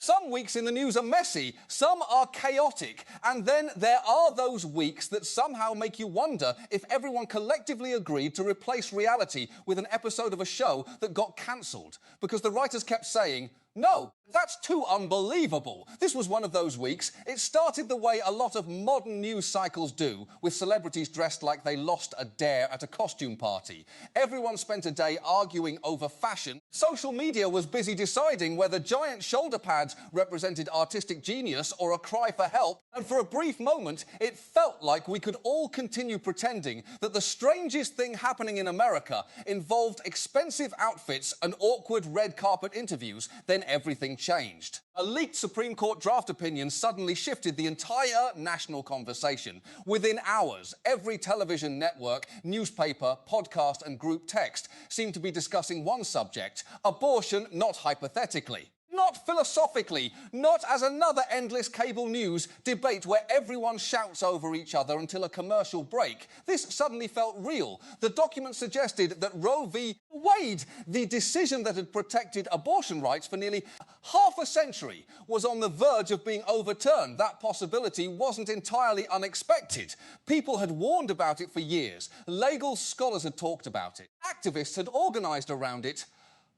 Some weeks in the news are messy, some are chaotic, and then there are those weeks that somehow make you wonder if everyone collectively agreed to replace reality with an episode of a show that got cancelled, because the writers kept saying, "No, that's too unbelievable." This was one of those weeks. It started the way a lot of modern news cycles do, with celebrities dressed like they lost a dare at a costume party. Everyone spent a day arguing over fashion. Social media was busy deciding whether giant shoulder pads represented artistic genius or a cry for help. And for a brief moment, it felt like we could all continue pretending that the strangest thing happening in America involved expensive outfits and awkward red carpet interviews. Then everything changed. A leaked Supreme Court draft opinion suddenly shifted the entire national conversation. Within hours, every television network, newspaper, podcast and group text seemed to be discussing one subject: abortion, not hypothetically. Not philosophically, not as another endless cable news debate where everyone shouts over each other until a commercial break. This suddenly felt real. The document suggested that Roe v. Wade, the decision that had protected abortion rights for nearly half a century, was on the verge of being overturned. That possibility wasn't entirely unexpected. People had warned about it for years. Legal scholars had talked about it. Activists had organised around it.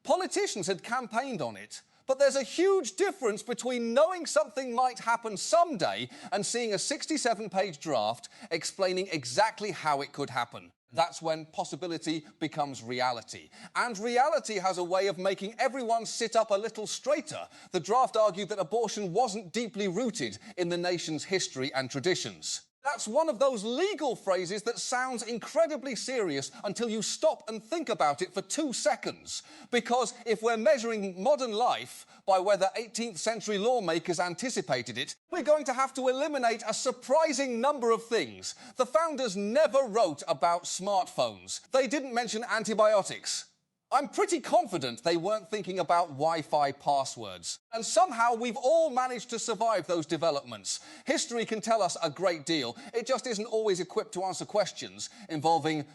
Politicians had campaigned on it. But there's a huge difference between knowing something might happen someday and seeing a 67-page draft explaining exactly how it could happen. That's when possibility becomes reality. And reality has a way of making everyone sit up a little straighter. The draft argued that abortion wasn't deeply rooted in the nation's history and traditions. That's one of those legal phrases that sounds incredibly serious until you stop and think about it for 2 seconds. Because if we're measuring modern life by whether 18th century lawmakers anticipated it, we're going to have to eliminate a surprising number of things. The founders never wrote about smartphones. They didn't mention antibiotics. I'm pretty confident they weren't thinking about Wi-Fi passwords. And somehow we've all managed to survive those developments. History can tell us a great deal. It just isn't always equipped to answer questions involving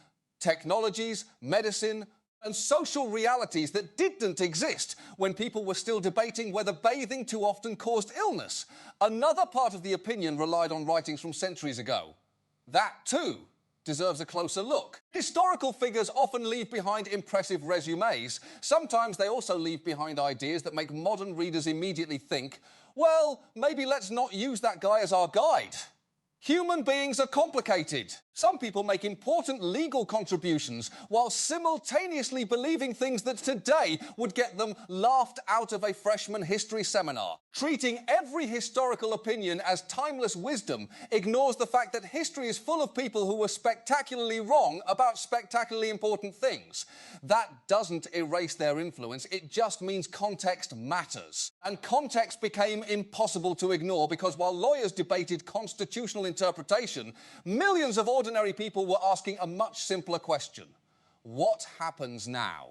technologies, medicine, and social realities that didn't exist when people were still debating whether bathing too often caused illness. Another part of the opinion relied on writings from centuries ago. That, too, deserves a closer look. Historical figures often leave behind impressive resumes. Sometimes they also leave behind ideas that make modern readers immediately think, well, maybe let's not use that guy as our guide. Human beings are complicated. Some people make important legal contributions while simultaneously believing things that today would get them laughed out of a freshman history seminar. Treating every historical opinion as timeless wisdom ignores the fact that history is full of people who were spectacularly wrong about spectacularly important things. That doesn't erase their influence, it just means context matters. And context became impossible to ignore because while lawyers debated constitutional interpretation, millions of ordinary people were asking a much simpler question. What happens now?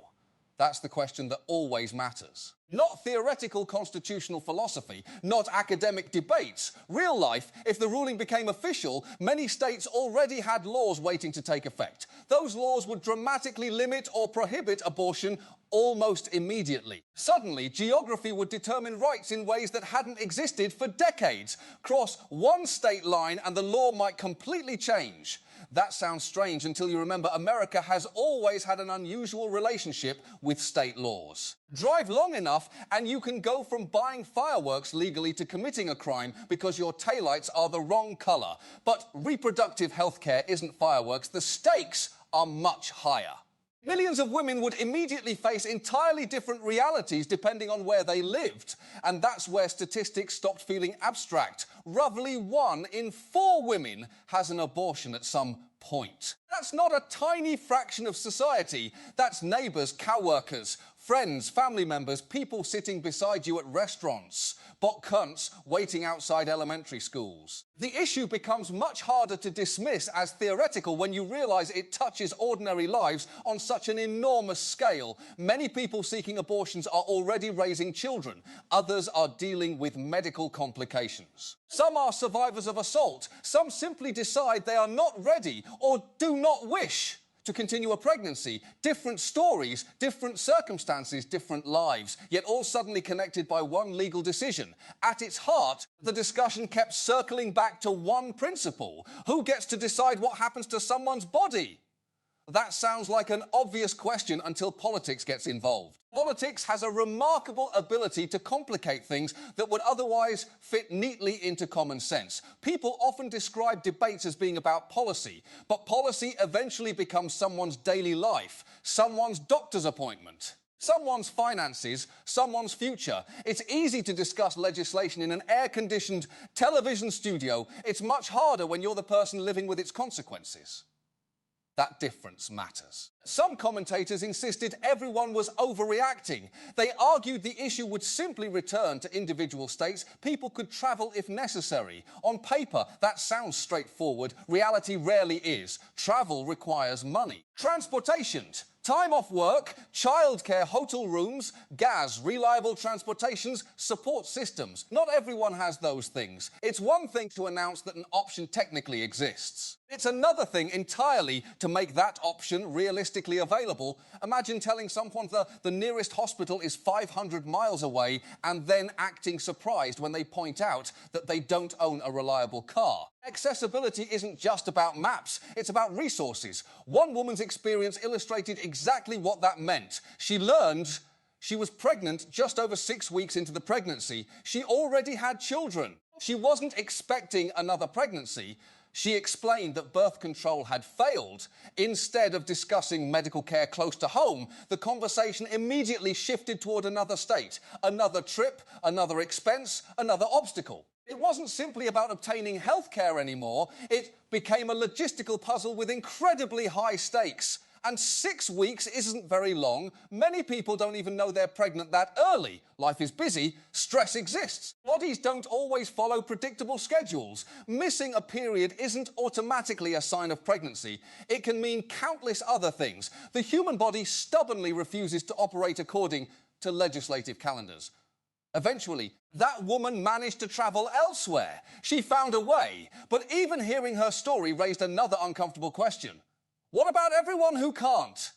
That's the question that always matters. Not theoretical constitutional philosophy, not academic debates. Real life, if the ruling became official, many states already had laws waiting to take effect. Those laws would dramatically limit or prohibit abortion almost immediately. Suddenly, geography would determine rights in ways that hadn't existed for decades. Cross one state line and the law might completely change. That sounds strange until you remember America has always had an unusual relationship with state laws. Drive long enough and you can go from buying fireworks legally to committing a crime because your taillights are the wrong colour. But reproductive health care isn't fireworks. The stakes are much higher. Millions of women would immediately face entirely different realities depending on where they lived. And that's where statistics stopped feeling abstract. Roughly 1 in 4 women has an abortion at some point. That's not a tiny fraction of society. That's neighbours, co-workers, friends, family members, people sitting beside you at restaurants, bot cunts waiting outside elementary schools. The issue becomes much harder to dismiss as theoretical when you realise it touches ordinary lives on such an enormous scale. Many people seeking abortions are already raising children. Others are dealing with medical complications. Some are survivors of assault. Some simply decide they are not ready or do not wish to continue a pregnancy. Different stories, different circumstances, different lives, yet all suddenly connected by one legal decision. At its heart, the discussion kept circling back to one principle. Who gets to decide what happens to someone's body? That sounds like an obvious question until politics gets involved. Politics has a remarkable ability to complicate things that would otherwise fit neatly into common sense. People often describe debates as being about policy, but policy eventually becomes someone's daily life, someone's doctor's appointment, someone's finances, someone's future. It's easy to discuss legislation in an air-conditioned television studio. It's much harder when you're the person living with its consequences. That difference matters. Some commentators insisted everyone was overreacting. They argued the issue would simply return to individual states. People could travel if necessary. On paper, that sounds straightforward. Reality rarely is. Travel requires money. Transportation. Time off work, childcare, hotel rooms, gas, reliable transportations, support systems. Not everyone has those things. It's one thing to announce that an option technically exists. It's another thing entirely to make that option realistically available. Imagine telling someone the nearest hospital is 500 miles away and then acting surprised when they point out that they don't own a reliable car. Accessibility isn't just about maps, it's about resources. One woman's experience illustrated exactly what that meant. She learned she was pregnant just over 6 weeks into the pregnancy. She already had children. She wasn't expecting another pregnancy. She explained that birth control had failed. Instead of discussing medical care close to home, the conversation immediately shifted toward another state, another trip, another expense, another obstacle. It wasn't simply about obtaining health care anymore. It became a logistical puzzle with incredibly high stakes. And 6 weeks isn't very long. Many people don't even know they're pregnant that early. Life is busy, stress exists. Bodies don't always follow predictable schedules. Missing a period isn't automatically a sign of pregnancy. It can mean countless other things. The human body stubbornly refuses to operate according to legislative calendars. Eventually, that woman managed to travel elsewhere. She found a way. But even hearing her story raised another uncomfortable question. What about everyone who can't?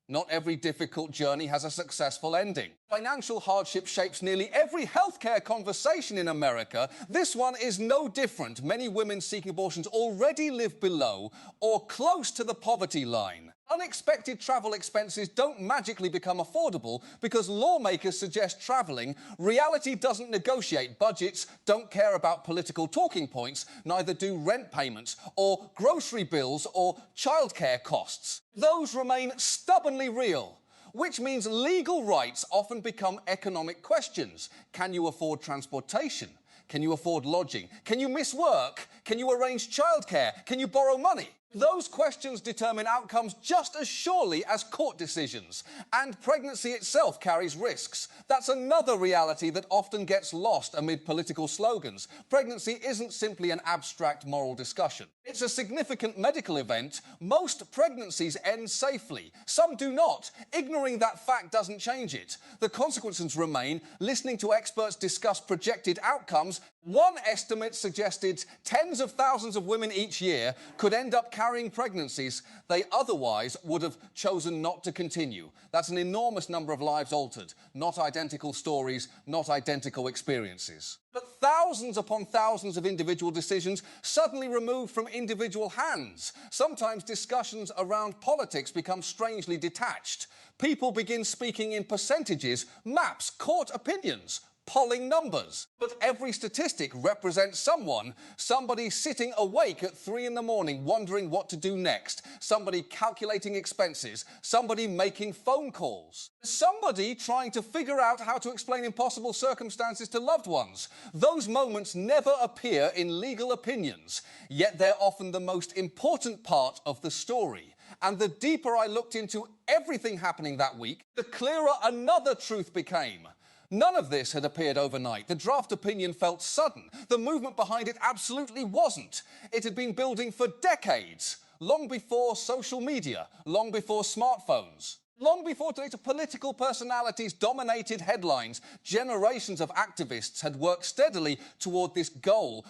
Not every difficult journey has a successful ending. Financial hardship shapes nearly every healthcare conversation in America. This one is no different. Many women seeking abortions already live below or close to the poverty line. Unexpected travel expenses don't magically become affordable because lawmakers suggest travelling. Reality doesn't negotiate. Budgets don't care about political talking points, neither do rent payments or grocery bills or childcare costs. Those remain stubbornly real, which means legal rights often become economic questions. Can you afford transportation? Can you afford lodging? Can you miss work? Can you arrange childcare? Can you borrow money? Those questions determine outcomes just as surely as court decisions. And pregnancy itself carries risks. That's another reality that often gets lost amid political slogans. Pregnancy isn't simply an abstract moral discussion. It's a significant medical event. Most pregnancies end safely. Some do not. Ignoring that fact doesn't change it. The consequences remain. Listening to experts discuss projected outcomes, one estimate suggested tens of thousands of women each year could end up carrying pregnancies they otherwise would have chosen not to continue. That's an enormous number of lives altered. Not identical stories, not identical experiences. But thousands upon thousands of individual decisions suddenly removed from individual hands. Sometimes discussions around politics become strangely detached. People begin speaking in percentages, maps, court opinions, polling numbers. But every statistic represents someone. Somebody sitting awake at 3 in the morning wondering what to do next. Somebody calculating expenses. Somebody making phone calls. Somebody trying to figure out how to explain impossible circumstances to loved ones. Those moments never appear in legal opinions, yet they're often the most important part of the story. And the deeper I looked into everything happening that week, the clearer another truth became. None of this had appeared overnight. The draft opinion felt sudden. The movement behind it absolutely wasn't. It had been building for decades, long before social media, long before smartphones, long before data political personalities dominated headlines. Generations of activists had worked steadily toward this goal,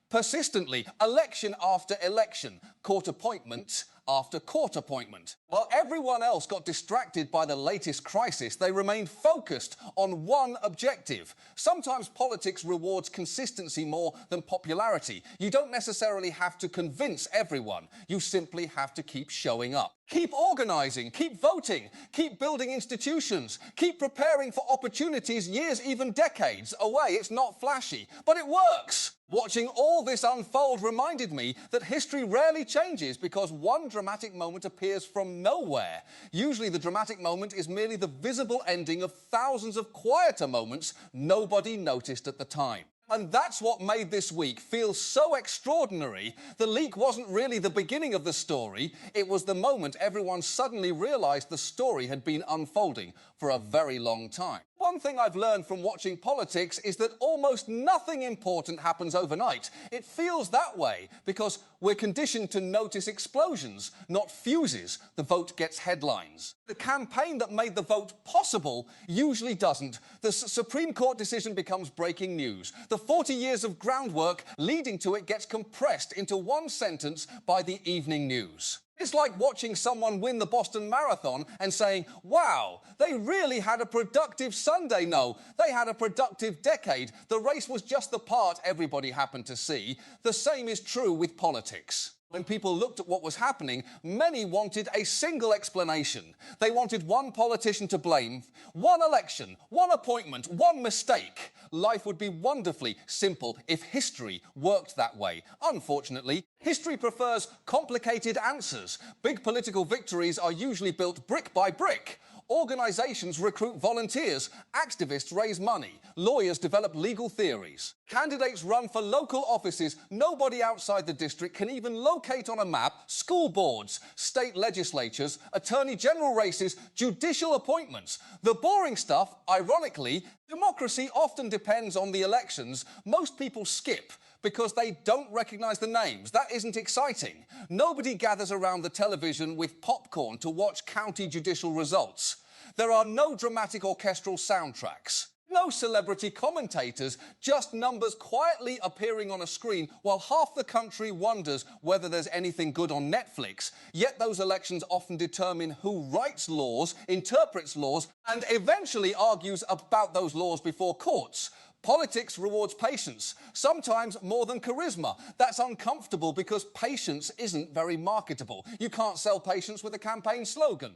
persistently, election after election, court appointment after court appointment. While everyone else got distracted by the latest crisis, they remained focused on one objective. Sometimes politics rewards consistency more than popularity. You don't necessarily have to convince everyone. You simply have to keep showing up. Keep organising, keep voting, keep building institutions, keep preparing for opportunities years, even decades away. It's not flashy, but it works. Watching all this unfold reminded me that history rarely changes because one dramatic moment appears from nowhere. Usually the dramatic moment is merely the visible ending of thousands of quieter moments nobody noticed at the time. And that's what made this week feel so extraordinary. The leak wasn't really the beginning of the story. It was the moment everyone suddenly realised the story had been unfolding for a very long time. One thing I've learned from watching politics is that almost nothing important happens overnight. It feels that way because we're conditioned to notice explosions, not fuses. The vote gets headlines. The campaign that made the vote possible usually doesn't. The Supreme Court decision becomes breaking news. The 40 years of groundwork leading to it gets compressed into one sentence by the evening news. It's like watching someone win the Boston Marathon and saying, wow, they really had a productive Sunday. No, they had a productive decade. The race was just the part everybody happened to see. The same is true with politics. When people looked at what was happening, many wanted a single explanation. They wanted one politician to blame, one election, one appointment, one mistake. Life would be wonderfully simple if history worked that way. Unfortunately, history prefers complicated answers. Big political victories are usually built brick by brick. Organisations recruit volunteers, activists raise money, lawyers develop legal theories. Candidates run for local offices nobody outside the district can even locate on a map, school boards, state legislatures, attorney general races, judicial appointments. The boring stuff, ironically, democracy often depends on the elections. Most people skip because they don't recognise the names. That isn't exciting. Nobody gathers around the television with popcorn to watch county judicial results. There are no dramatic orchestral soundtracks. No celebrity commentators, just numbers quietly appearing on a screen while half the country wonders whether there's anything good on Netflix. Yet those elections often determine who writes laws, interprets laws, and eventually argues about those laws before courts. Politics rewards patience, sometimes more than charisma. That's uncomfortable because patience isn't very marketable. You can't sell patience with a campaign slogan.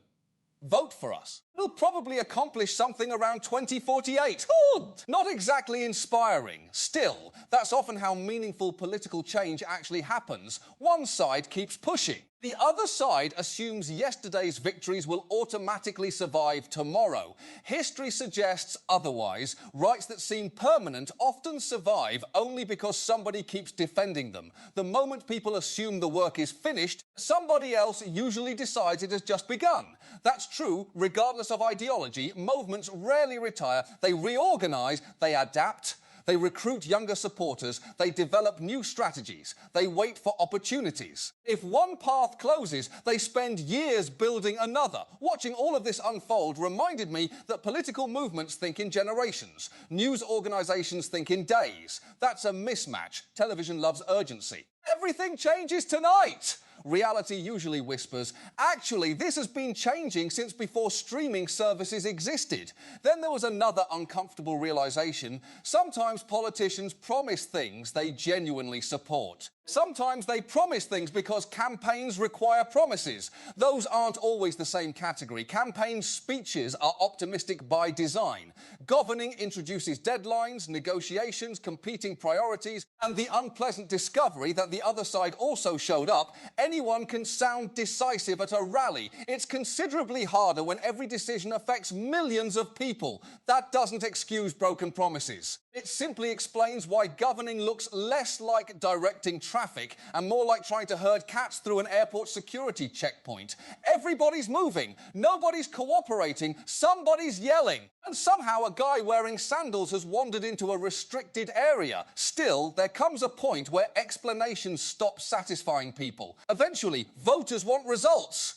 Vote for us. We'll probably accomplish something around 2048. Not exactly inspiring. Still, that's often how meaningful political change actually happens. One side keeps pushing. The other side assumes yesterday's victories will automatically survive tomorrow. History suggests otherwise. Rights that seem permanent often survive only because somebody keeps defending them. The moment people assume the work is finished, somebody else usually decides it has just begun. That's true regardless of ideology. Movements rarely retire. They reorganise, they adapt. They recruit younger supporters, they develop new strategies, they wait for opportunities. If one path closes, they spend years building another. Watching all of this unfold reminded me that political movements think in generations. News organisations think in days. That's a mismatch. Television loves urgency. Everything changes tonight! Reality usually whispers, actually, this has been changing since before streaming services existed. Then there was another uncomfortable realisation. Sometimes politicians promise things they genuinely support. Sometimes they promise things because campaigns require promises. Those aren't always the same category. Campaign speeches are optimistic by design. Governing introduces deadlines, negotiations, competing priorities, and the unpleasant discovery that the other side also showed up. Anyone can sound decisive at a rally. It's considerably harder when every decision affects millions of people. That doesn't excuse broken promises. It simply explains why governing looks less like directing traffic and more like trying to herd cats through an airport security checkpoint. Everybody's moving, nobody's cooperating, somebody's yelling. And somehow a guy wearing sandals has wandered into a restricted area. Still, there comes a point where explanations stop satisfying people. Eventually, voters want results.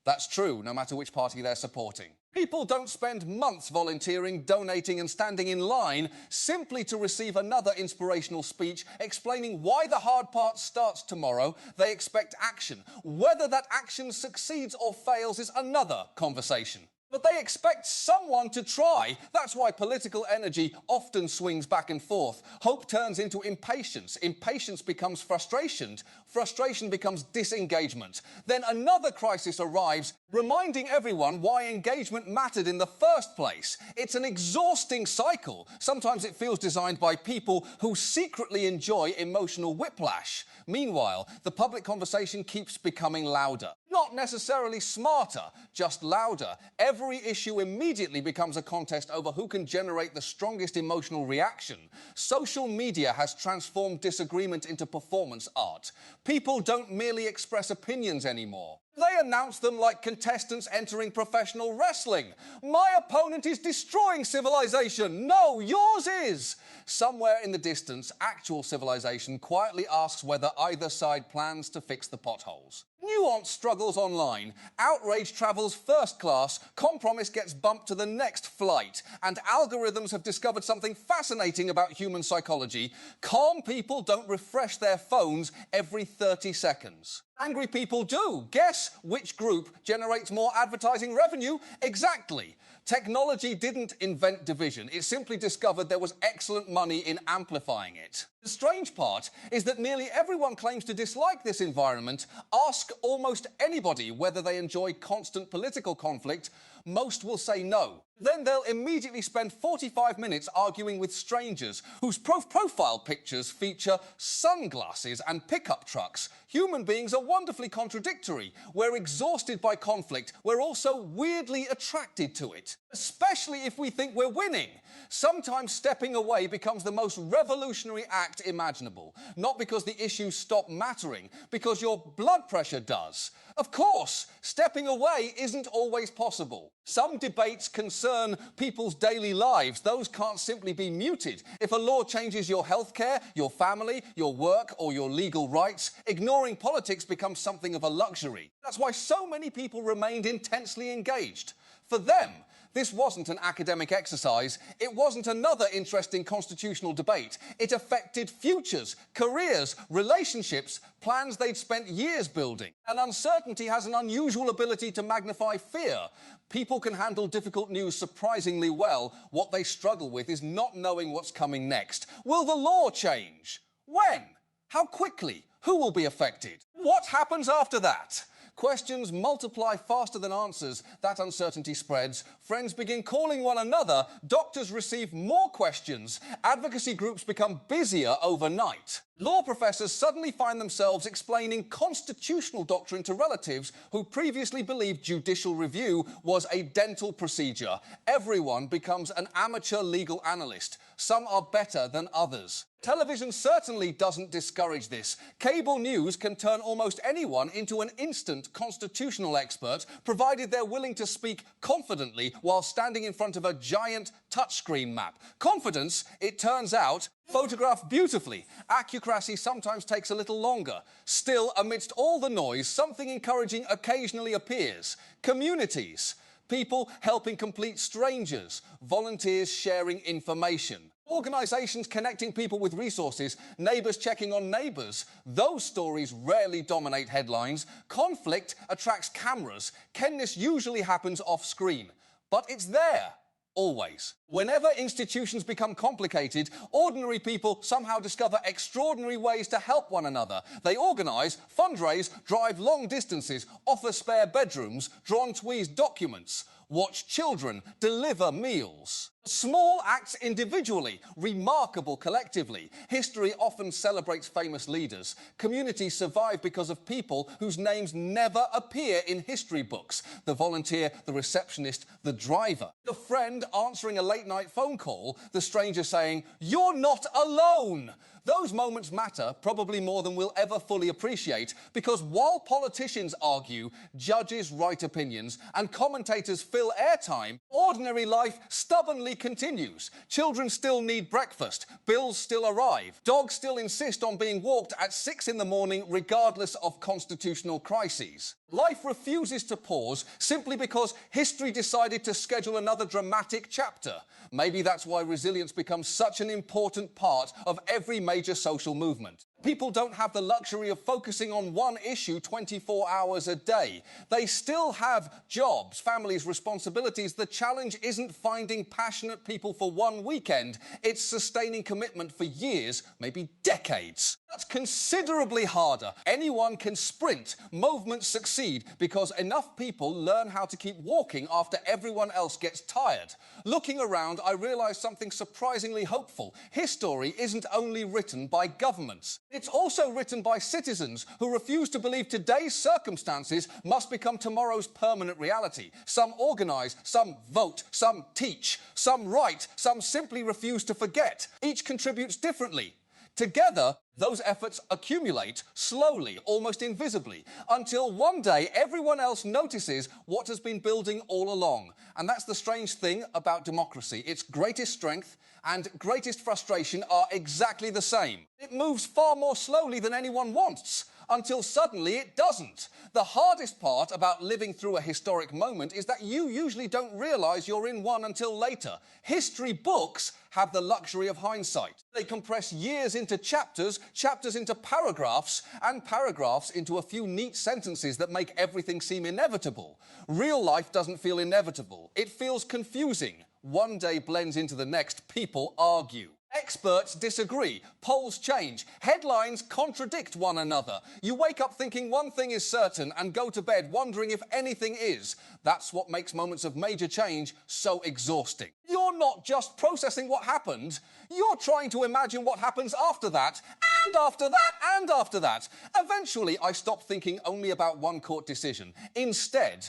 That's true, no matter which party they're supporting. People don't spend months volunteering, donating and standing in line simply to receive another inspirational speech explaining why the hard part starts tomorrow. They expect action. Whether that action succeeds or fails is another conversation. But they expect someone to try. That's why political energy often swings back and forth. Hope turns into impatience. Impatience becomes frustration. Frustration becomes disengagement. Then another crisis arrives, reminding everyone why engagement mattered in the first place. It's an exhausting cycle. Sometimes it feels designed by people who secretly enjoy emotional whiplash. Meanwhile, the public conversation keeps becoming louder. Not necessarily smarter, just louder. Every issue immediately becomes a contest over who can generate the strongest emotional reaction. Social media has transformed disagreement into performance art. People don't merely express opinions anymore. They announce them like contestants entering professional wrestling. My opponent is destroying civilization. No, yours is. Somewhere in the distance, actual civilization quietly asks whether either side plans to fix the potholes. Nuance struggles online. Outrage travels first class. Compromise gets bumped to the next flight. And algorithms have discovered something fascinating about human psychology. Calm people don't refresh their phones every 30 seconds. Angry people do. Guess which group generates more advertising revenue? Exactly. Technology didn't invent division. It simply discovered there was excellent money in amplifying it. The strange part is that nearly everyone claims to dislike this environment. Ask almost anybody whether they enjoy constant political conflict. Most will say no. Then they'll immediately spend 45 minutes arguing with strangers whose profile pictures feature sunglasses and pickup trucks. Human beings are wonderfully contradictory. We're exhausted by conflict. We're also weirdly attracted to it, especially if we think we're winning. Sometimes stepping away becomes the most revolutionary act imaginable. Not because the issues stop mattering, because your blood pressure does. Of course, stepping away isn't always possible. Some debates concern people's daily lives. Those can't simply be muted. If a law changes your healthcare, your family, your work, or your legal rights, ignoring politics becomes something of a luxury. That's why so many people remained intensely engaged. For them, this wasn't an academic exercise. It wasn't another interesting constitutional debate. It affected futures, careers, relationships, plans they'd spent years building. And uncertainty has an unusual ability to magnify fear. People can handle difficult news surprisingly well. What they struggle with is not knowing what's coming next. Will the law change? When? How quickly? Who will be affected? What happens after that? Questions multiply faster than answers. That uncertainty spreads. Friends begin calling one another. Doctors receive more questions. Advocacy groups become busier overnight. Law professors suddenly find themselves explaining constitutional doctrine to relatives who previously believed judicial review was a dental procedure. Everyone becomes an amateur legal analyst. Some are better than others. Television certainly doesn't discourage this. Cable news can turn almost anyone into an instant constitutional expert, provided they're willing to speak confidently while standing in front of a giant touchscreen map. Confidence, it turns out, photographed beautifully. Accuracy sometimes takes a little longer. Still, amidst all the noise, something encouraging occasionally appears. Communities. People helping complete strangers. Volunteers sharing information. Organisations connecting people with resources, neighbours checking on neighbours. Those stories rarely dominate headlines. Conflict attracts cameras. Kindness usually happens off-screen. But it's there. Always. Whenever institutions become complicated, ordinary people somehow discover extraordinary ways to help one another. They organise, fundraise, drive long distances, offer spare bedrooms, draw and tweeze documents, watch children, deliver meals. Small acts individually, remarkable collectively. History often celebrates famous leaders. Communities survive because of people whose names never appear in history books. The volunteer, the receptionist, the driver. The friend answering a late-night phone call, the stranger saying, "You're not alone." Those moments matter, probably more than we'll ever fully appreciate, because while politicians argue, judges write opinions, and commentators fill airtime, ordinary life stubbornly continues. Children still need breakfast, bills still arrive, dogs still insist on being walked at 6 in the morning regardless of constitutional crises. Life refuses to pause simply because history decided to schedule another dramatic chapter. Maybe that's why resilience becomes such an important part of every major social movement. People don't have the luxury of focusing on one issue 24 hours a day. They still have jobs, families, responsibilities. The challenge isn't finding passionate people for one weekend. It's sustaining commitment for years, maybe decades. That's considerably harder. Anyone can sprint. Movements succeed because enough people learn how to keep walking after everyone else gets tired. Looking around, I realised something surprisingly hopeful. History isn't only written by governments. It's also written by citizens who refuse to believe today's circumstances must become tomorrow's permanent reality. Some organise, some vote, some teach, some write, some simply refuse to forget. Each contributes differently. Together, those efforts accumulate slowly, almost invisibly, until one day everyone else notices what has been building all along. And that's the strange thing about democracy. Its greatest strength and greatest frustration are exactly the same. It moves far more slowly than anyone wants, until suddenly it doesn't. The hardest part about living through a historic moment is that you usually don't realise you're in one until later. History books have the luxury of hindsight. They compress years into chapters, chapters into paragraphs, and paragraphs into a few neat sentences that make everything seem inevitable. Real life doesn't feel inevitable. It feels confusing. One day blends into the next. People argue. Experts disagree. Polls change. Headlines contradict one another. You wake up thinking one thing is certain and go to bed wondering if anything is. That's what makes moments of major change so exhausting. You're not just processing what happened. You're trying to imagine what happens after that, and after that, and after that. Eventually, I stopped thinking only about one court decision. Instead,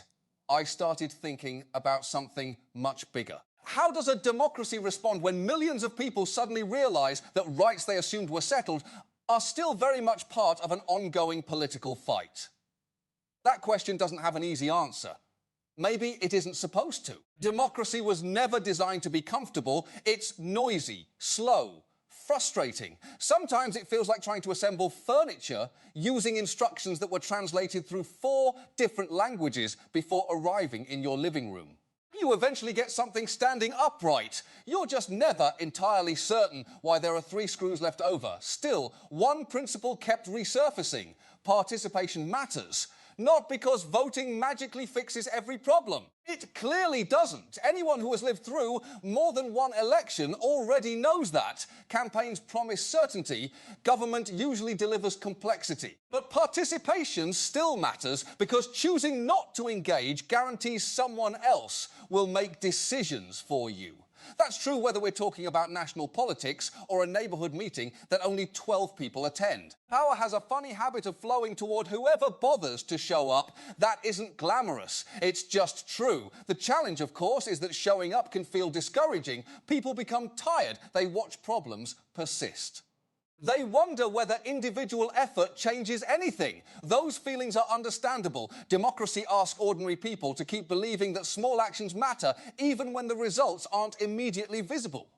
I started thinking about something much bigger. How does a democracy respond when millions of people suddenly realise that rights they assumed were settled are still very much part of an ongoing political fight? That question doesn't have an easy answer. Maybe it isn't supposed to. Democracy was never designed to be comfortable. It's noisy, slow, frustrating. Sometimes it feels like trying to assemble furniture using instructions that were translated through 4 different languages before arriving in your living room. You eventually get something standing upright. You're just never entirely certain why there are 3 screws left over. Still, one principle kept resurfacing. Participation matters. Not because voting magically fixes every problem. It clearly doesn't. Anyone who has lived through more than one election already knows that. Campaigns promise certainty. Government usually delivers complexity. But participation still matters because choosing not to engage guarantees someone else will make decisions for you. That's true whether we're talking about national politics or a neighbourhood meeting that only 12 people attend. Power has a funny habit of flowing toward whoever bothers to show up. That isn't glamorous. It's just true. The challenge, of course, is that showing up can feel discouraging. People become tired. They watch problems persist. They wonder whether individual effort changes anything. Those feelings are understandable. Democracy asks ordinary people to keep believing that small actions matter, even when the results aren't immediately visible.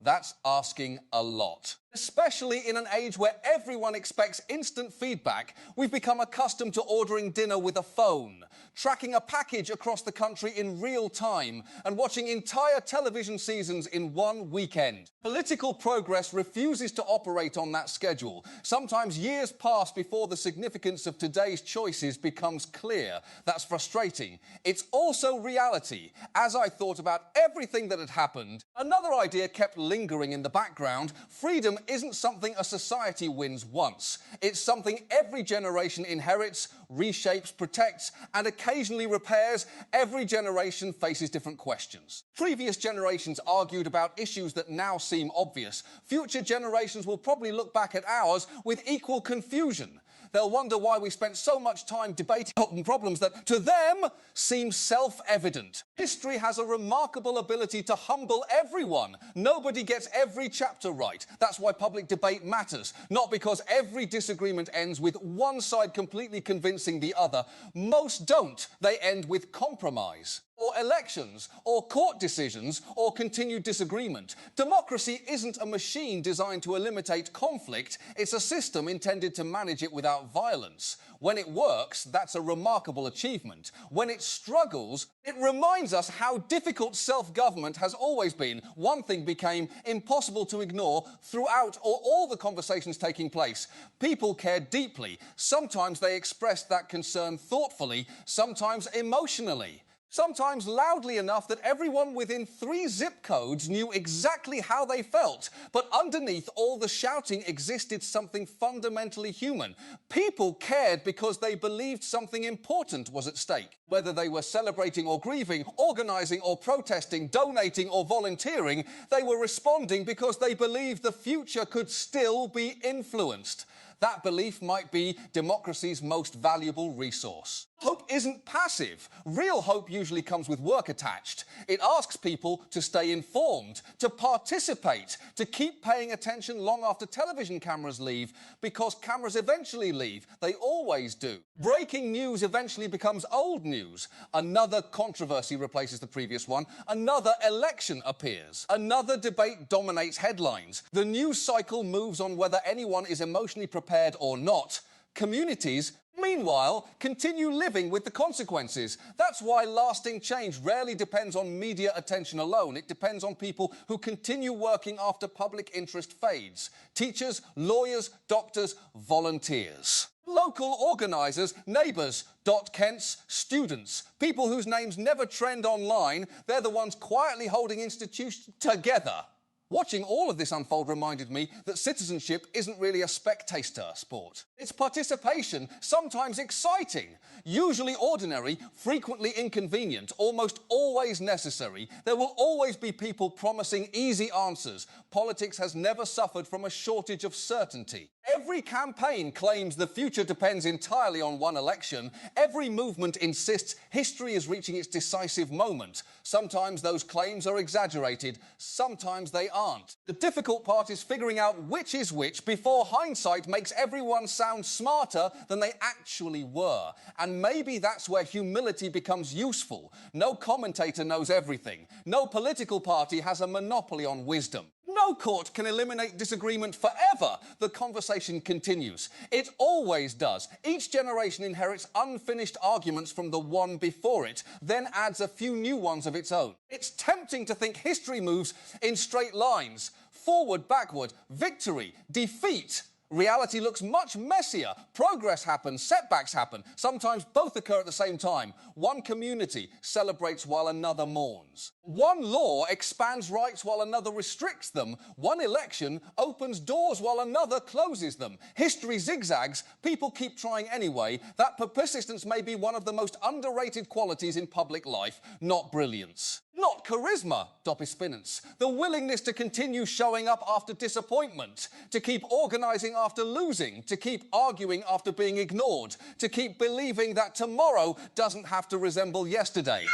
That's asking a lot. Especially in an age where everyone expects instant feedback, we've become accustomed to ordering dinner with a phone, tracking a package across the country in real time, and watching entire television seasons in one weekend. Political progress refuses to operate on that schedule. Sometimes years pass before the significance of today's choices becomes clear. That's frustrating. It's also reality. As I thought about everything that had happened, another idea kept lingering in the background. Freedom isn't something a society wins once. It's something every generation inherits, reshapes, protects, and occasionally repairs. Every generation faces different questions. Previous generations argued about issues that now seem obvious. Future generations will probably look back at ours with equal confusion. They'll wonder why we spent so much time debating problems that, to them, seem self-evident. History has a remarkable ability to humble everyone. Nobody gets every chapter right. That's why public debate matters. Not because every disagreement ends with one side completely convincing the other. Most don't. They end with compromise. or elections, or court decisions, or continued disagreement. Democracy isn't a machine designed to eliminate conflict, it's a system intended to manage it without violence. When it works, that's a remarkable achievement. When it struggles, it reminds us how difficult self-government has always been. One thing became impossible to ignore throughout all the conversations taking place. People cared deeply. Sometimes they expressed that concern thoughtfully, sometimes emotionally. Sometimes loudly enough that everyone within 3 zip codes knew exactly how they felt. But underneath all the shouting existed something fundamentally human. People cared because they believed something important was at stake. Whether they were celebrating or grieving, organising or protesting, donating or volunteering, they were responding because they believed the future could still be influenced. That belief might be democracy's most valuable resource. Hope isn't passive. Real hope usually comes with work attached. It asks people to stay informed, to participate, to keep paying attention long after television cameras leave, because cameras eventually leave. They always do. Breaking news eventually becomes old news. Another controversy replaces the previous one. Another election appears. Another debate dominates headlines. The news cycle moves on whether anyone is emotionally prepared or not. Communities, meanwhile, continue living with the consequences. That's why lasting change rarely depends on media attention alone. It depends on people who continue working after public interest fades. Teachers, lawyers, doctors, volunteers. Local organisers, neighbours, Dot Kents, students, people whose names never trend online, they're the ones quietly holding institutions together. Watching all of this unfold reminded me that citizenship isn't really a spectator sport. It's participation, sometimes exciting, usually ordinary, frequently inconvenient, almost always necessary. There will always be people promising easy answers. Politics has never suffered from a shortage of certainty. Every campaign claims the future depends entirely on one election. Every movement insists history is reaching its decisive moment. Sometimes those claims are exaggerated, sometimes they aren't. The difficult part is figuring out which is which before hindsight makes everyone sound smarter than they actually were. And maybe that's where humility becomes useful. No commentator knows everything. No political party has a monopoly on wisdom. No court can eliminate disagreement forever. The conversation continues. It always does. Each generation inherits unfinished arguments from the one before it, then adds a few new ones of its own. It's tempting to think history moves in straight lines. Forward, backward, victory, defeat. Reality looks much messier. Progress happens, setbacks happen. Sometimes both occur at the same time. One community celebrates while another mourns. One law expands rights while another restricts them. One election opens doors while another closes them. History zigzags. People keep trying anyway. That persistence may be one of the most underrated qualities in public life, not brilliance. Not charisma, doppelspinance. The willingness to continue showing up after disappointment, to keep organising after losing, to keep arguing after being ignored, to keep believing that tomorrow doesn't have to resemble yesterday.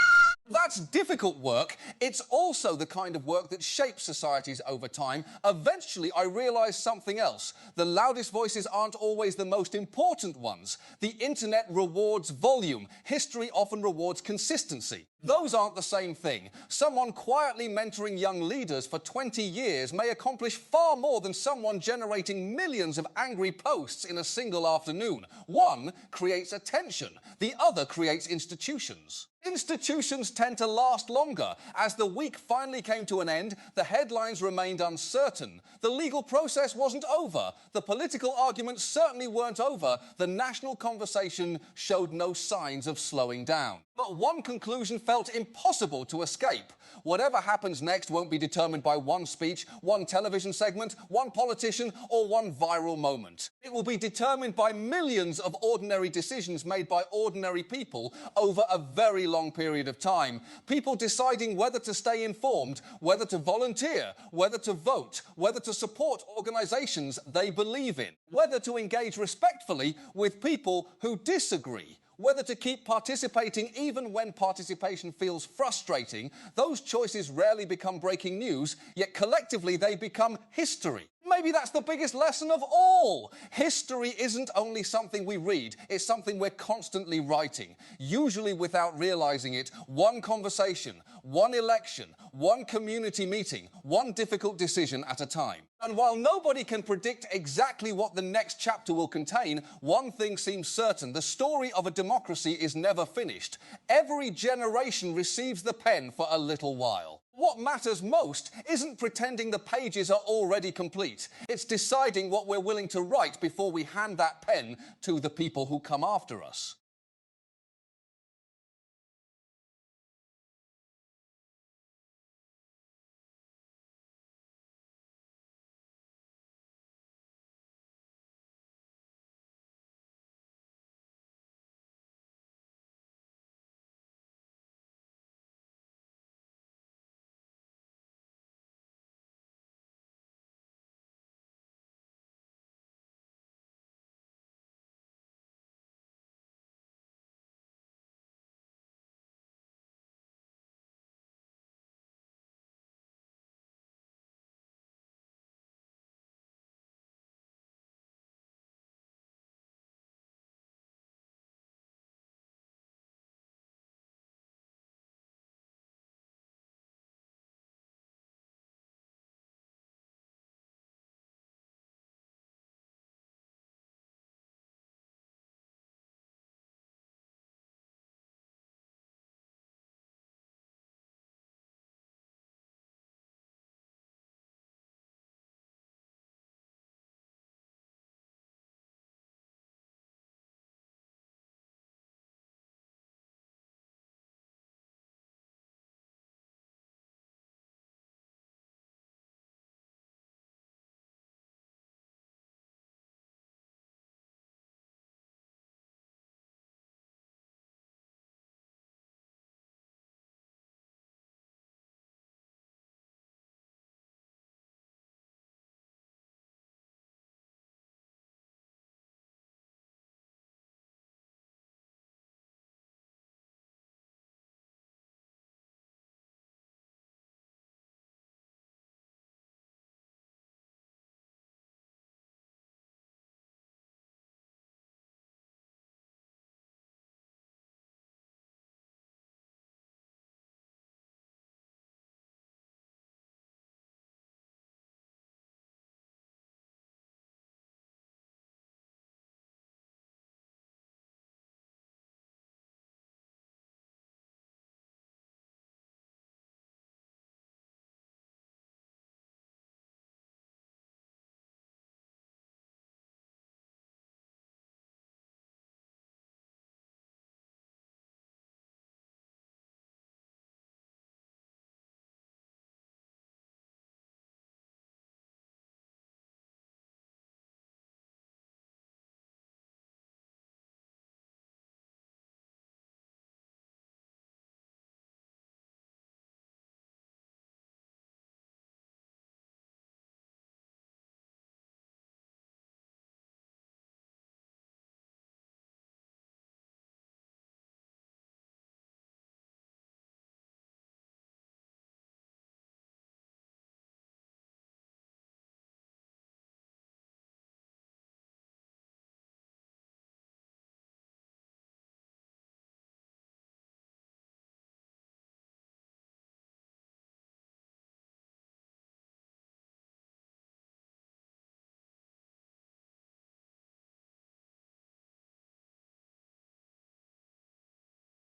That's difficult work. It's also the kind of work that shapes societies over time. Eventually, I realised something else. The loudest voices aren't always the most important ones. The internet rewards volume. History often rewards consistency. Those aren't the same thing. Someone quietly mentoring young leaders for 20 years may accomplish far more than someone generating millions of angry posts in a single afternoon. One creates attention. The other creates institutions. Institutions tend to last longer. As the week finally came to an end, the headlines remained uncertain. The legal process wasn't over. The political arguments certainly weren't over. The national conversation showed no signs of slowing down. But one conclusion felt impossible to escape. Whatever happens next won't be determined by one speech, one television segment, one politician, or one viral moment. It will be determined by millions of ordinary decisions made by ordinary people over a very long period of time. People deciding whether to stay informed, whether to volunteer, whether to vote, whether to support organisations they believe in, whether to engage respectfully with people who disagree, whether to keep participating even when participation feels frustrating. Those choices rarely become breaking news, yet collectively they become history. Maybe that's the biggest lesson of all. History isn't only something we read, it's something we're constantly writing, usually without realizing it, one conversation, one election, one community meeting, one difficult decision at a time. And while nobody can predict exactly what the next chapter will contain, one thing seems certain: the story of a democracy is never finished. Every generation receives the pen for a little while. What matters most isn't pretending the pages are already complete. It's deciding what we're willing to write before we hand that pen to the people who come after us.